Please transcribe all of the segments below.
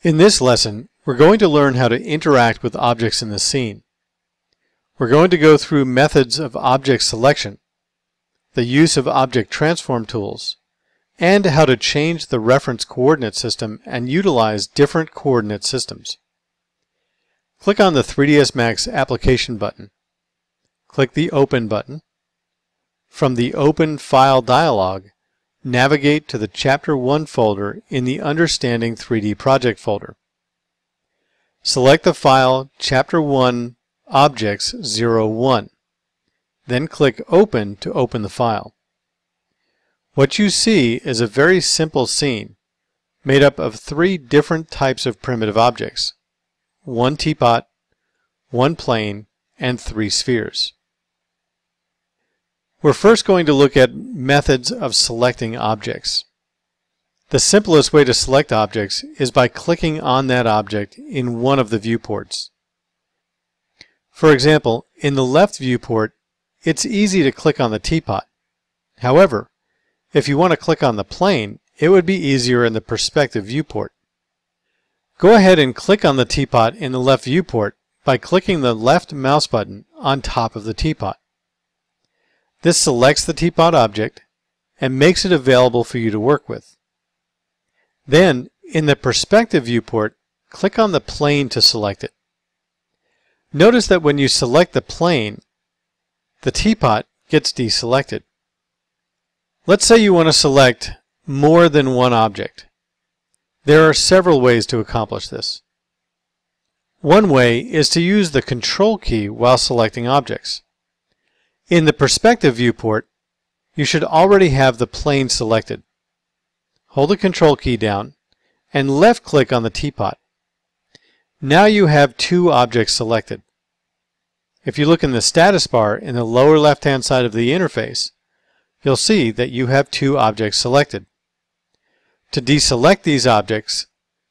In this lesson, we're going to learn how to interact with objects in the scene. We're going to go through methods of object selection, the use of object transform tools, and how to change the reference coordinate system and utilize different coordinate systems. Click on the 3ds Max application button. Click the Open button. From the Open File dialog, navigate to the Chapter 1 folder in the Understanding 3D Project folder. Select the file Chapter 1 Objects 01. Then click Open to open the file. What you see is a very simple scene made up of 3 different types of primitive objects: 1 teapot, 1 plane, and 3 spheres. We're first going to look at methods of selecting objects. The simplest way to select objects is by clicking on that object in one of the viewports. For example, in the left viewport, it's easy to click on the teapot. However, if you want to click on the plane, it would be easier in the perspective viewport. Go ahead and click on the teapot in the left viewport by clicking the left mouse button on top of the teapot. This selects the teapot object and makes it available for you to work with. Then, in the perspective viewport, click on the plane to select it. Notice that when you select the plane, the teapot gets deselected. Let's say you want to select more than one object. There are several ways to accomplish this. One way is to use the Control key while selecting objects. In the perspective viewport, you should already have the plane selected. Hold the Control key down and left-click on the teapot. Now you have 2 objects selected. If you look in the status bar in the lower left-hand side of the interface, you'll see that you have 2 objects selected. To deselect these objects,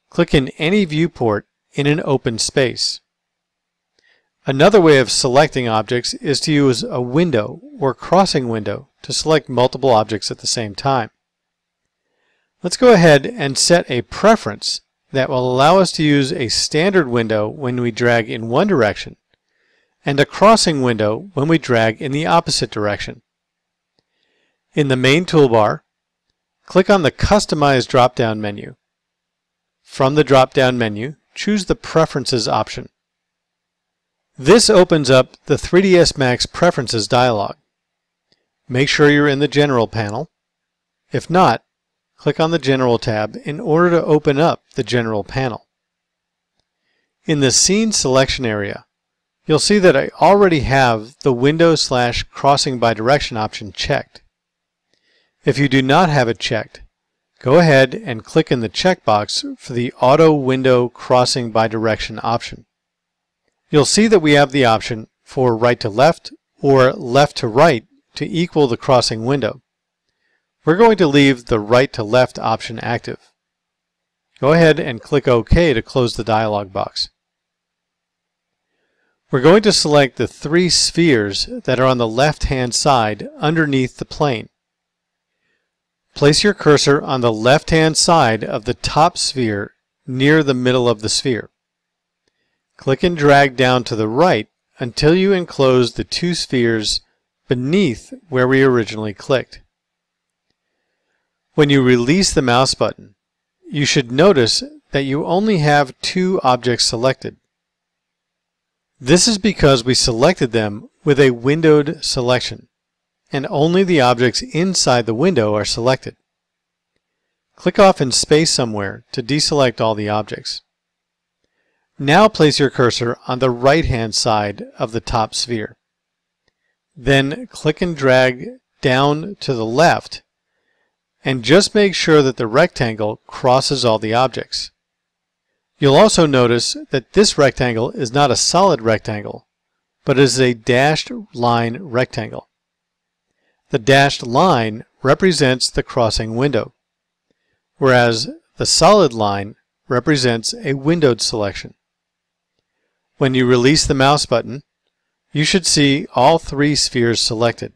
click in any viewport in an open space. Another way of selecting objects is to use a window or crossing window to select multiple objects at the same time. Let's go ahead and set a preference that will allow us to use a standard window when we drag in one direction and a crossing window when we drag in the opposite direction. In the main toolbar, click on the Customize drop-down menu. From the drop-down menu, choose the Preferences option. This opens up the 3ds Max Preferences dialog. Make sure you're in the General panel. If not, click on the General tab in order to open up the General panel. In the Scene Selection area, you'll see that I already have the Window/Crossing by Direction option checked. If you do not have it checked, go ahead and click in the checkbox for the Auto Window Crossing by Direction option. You'll see that we have the option for right to left or left to right to equal the crossing window. We're going to leave the right to left option active. Go ahead and click OK to close the dialog box. We're going to select the 3 spheres that are on the left-hand side underneath the plane. Place your cursor on the left-hand side of the top sphere near the middle of the sphere. Click and drag down to the right until you enclose the 2 spheres beneath where we originally clicked. When you release the mouse button, you should notice that you only have 2 objects selected. This is because we selected them with a windowed selection, and only the objects inside the window are selected. Click off in space somewhere to deselect all the objects. Now place your cursor on the right-hand side of the top sphere. Then click and drag down to the left and just make sure that the rectangle crosses all the objects. You'll also notice that this rectangle is not a solid rectangle, but is a dashed line rectangle. The dashed line represents the crossing window, whereas the solid line represents a windowed selection. When you release the mouse button, you should see all 3 spheres selected.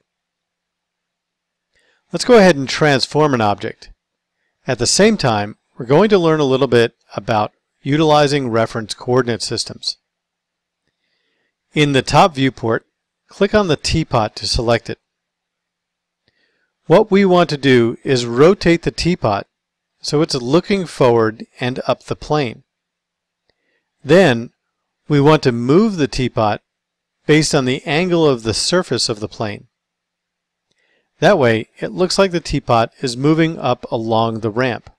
Let's go ahead and transform an object. At the same time, we're going to learn a little bit about utilizing reference coordinate systems. In the top viewport, click on the teapot to select it. What we want to do is rotate the teapot so it's looking forward and up the plane. Then, we want to move the teapot based on the angle of the surface of the plane. That way, it looks like the teapot is moving up along the ramp.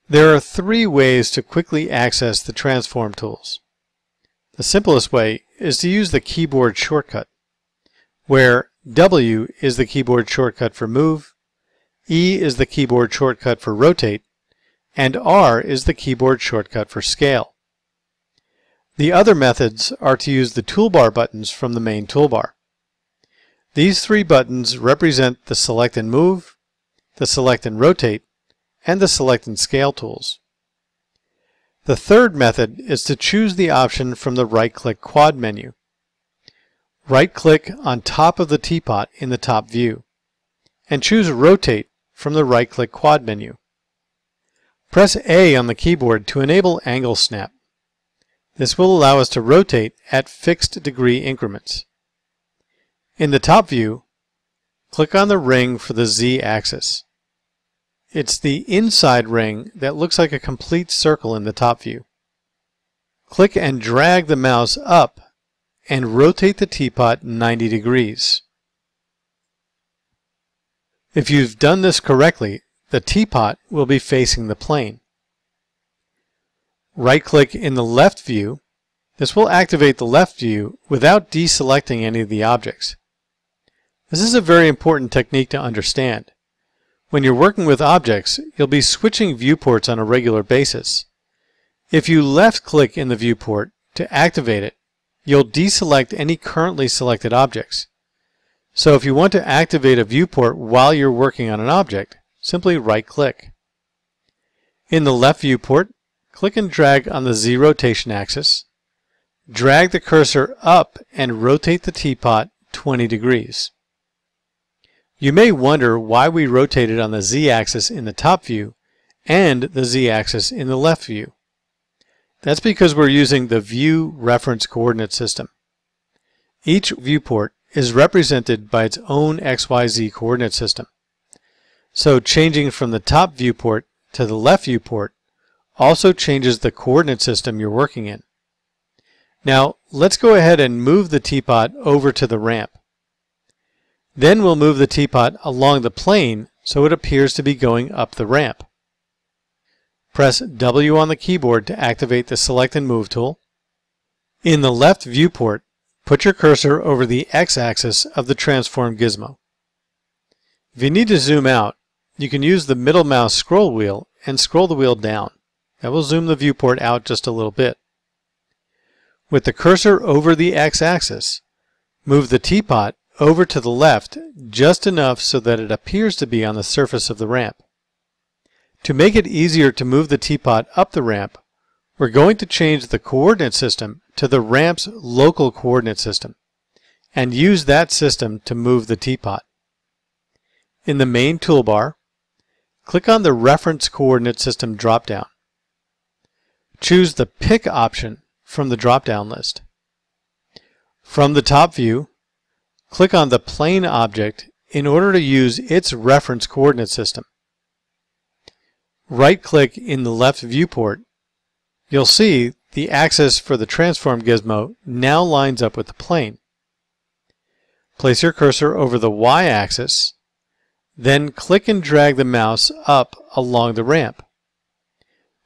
There are 3 ways to quickly access the transform tools. The simplest way is to use the keyboard shortcut, where W is the keyboard shortcut for move, E is the keyboard shortcut for rotate, and R is the keyboard shortcut for scale. The other methods are to use the toolbar buttons from the main toolbar. These 3 buttons represent the select and move, the select and rotate, and the select and scale tools. The third method is to choose the option from the right-click quad menu. Right-click on top of the teapot in the top view, and choose Rotate from the right-click quad menu. Press A on the keyboard to enable angle snap. This will allow us to rotate at fixed degree increments. In the top view, click on the ring for the Z-axis. It's the inside ring that looks like a complete circle in the top view. Click and drag the mouse up and rotate the teapot 90 degrees. If you've done this correctly, the teapot will be facing the plane. Right-click in the left view. This will activate the left view without deselecting any of the objects. This is a very important technique to understand. When you're working with objects, you'll be switching viewports on a regular basis. If you left-click in the viewport to activate it, you'll deselect any currently selected objects. So if you want to activate a viewport while you're working on an object, simply right-click. In the left viewport, click and drag on the Z rotation axis. Drag the cursor up and rotate the teapot 20 degrees. You may wonder why we rotated on the Z-axis in the top view and the Z-axis in the left view. That's because we're using the View Reference Coordinate System. Each viewport is represented by its own XYZ coordinate system. So changing from the top viewport to the left viewport also changes the coordinate system you're working in. Now, let's go ahead and move the teapot over to the ramp. Then we'll move the teapot along the plane so it appears to be going up the ramp. Press W on the keyboard to activate the Select and Move tool. In the left viewport, put your cursor over the X-axis of the transform gizmo. If you need to zoom out, you can use the middle mouse scroll wheel and scroll the wheel down. That will zoom the viewport out just a little bit. With the cursor over the X-axis, move the teapot over to the left just enough so that it appears to be on the surface of the ramp. To make it easier to move the teapot up the ramp, we're going to change the coordinate system to the ramp's local coordinate system and use that system to move the teapot. In the main toolbar, click on the Reference Coordinate System drop-down. Choose the Pick option from the drop-down list. From the top view, click on the plane object in order to use its reference coordinate system. Right-click in the left viewport. You'll see the axis for the transform gizmo now lines up with the plane. Place your cursor over the Y-axis, then click and drag the mouse up along the ramp.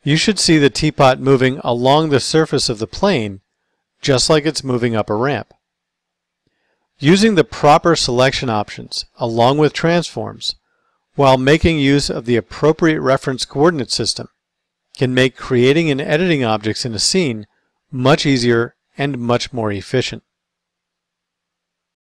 You should see the teapot moving along the surface of the plane, just like it's moving up a ramp. Using the proper selection options, along with transforms, while making use of the appropriate reference coordinate system, can make creating and editing objects in a scene much easier and much more efficient.